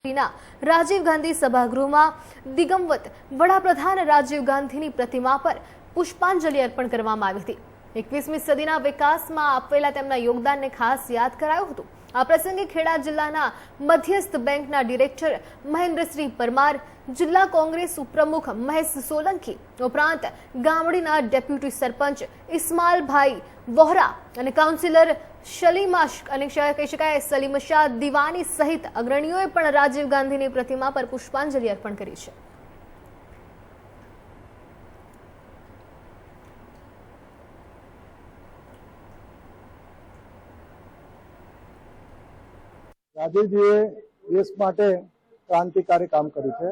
રાજીવ ગાંધી સભાગૃહમાં દિગંગત વડાપ્રધાન રાજીવ ગાંધીની પ્રતિમા પર પુષ્પાંજલિ અર્પણ કરવામાં આવી હતી। 21મી સદીના વિકાસમાં આપેલા તેમના યોગદાનને ખાસ યાદ કરાયું હતું। આ પ્રસંગે ખેડા જિલ્લાના મધ્યસ્થ બેંકના ડિરેક્ટર મહેન્દ્રસિંહ પરમાર, જિલ્લા કોંગ્રેસ ઉપપ્રમુખ મહેશ સોલંકી ઉપરાંત ગામડીના ડેપ્યુટી સરપંચ ઇસ્માઇલભાઈ વોહરા અને કાઉન્સિલર સલીમ શાહ દિવાની સહિત અગ્રણીઓએ પણ રાજીવ ગાંધીની પ્રતિમા પર પુષ્પાંજલિ અર્પણ કરી છે। રાજીવજીએ દેશ માટે ક્રાંતિકારી કામ કર્યું છે।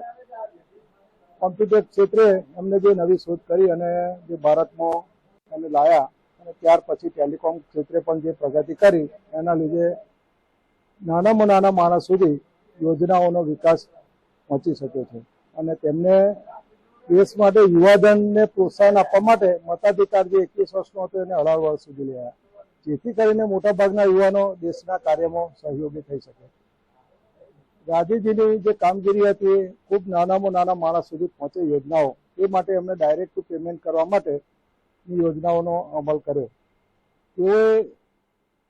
કોમ્પ્યુટર ક્ષેત્રે એમને જે નવી શોધ કરી અને જે ભારતમાં એમને લાયા અને ત્યાર પછી ટેલિકોમ ક્ષેત્રે પણ જે પ્રગતિ કરી એના લીધે નાનામાં નાના માણસ સુધી યોજનાઓનો વિકાસ પહોંચી શક્યો છે અને તેમને દેશ માટે યુવાધનને પ્રોત્સાહન આપવા માટે મતાધિકાર જે 21 વર્ષનો હતો એને 18 વર્ષ સુધી લઈ જેથી કરીને મોટાભાગના યુવાનો દેશના કાર્યમાં સહયોગી થઈ શકે। રાજીવજીની જે કામગીરી હતી એ ખૂબ નાનામાં નાના માણસ સુધી પહોંચે યોજનાઓ એ માટે એમને ડાયરેક્ટ ટુ પેમેન્ટ કરવા માટે યોજનાઓનો અમલ કર્યો। તેઓએ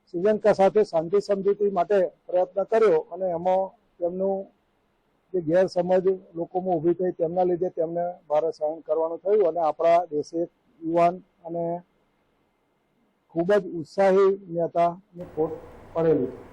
શ્રીલંકા સાથે શાંતિ સમજૂતી માટે પ્રયત્ન કર્યો અને એમાં તેમનું જે ગેરસમજ લોકોમાં ઊભી થઈ તેમના લીધે તેમને ભારે સહન કરવાનું થયું અને આપણા દેશે યુવાન અને ખૂબ જ ઉત્સાહી નેતાની ખોટ પડેલી છે।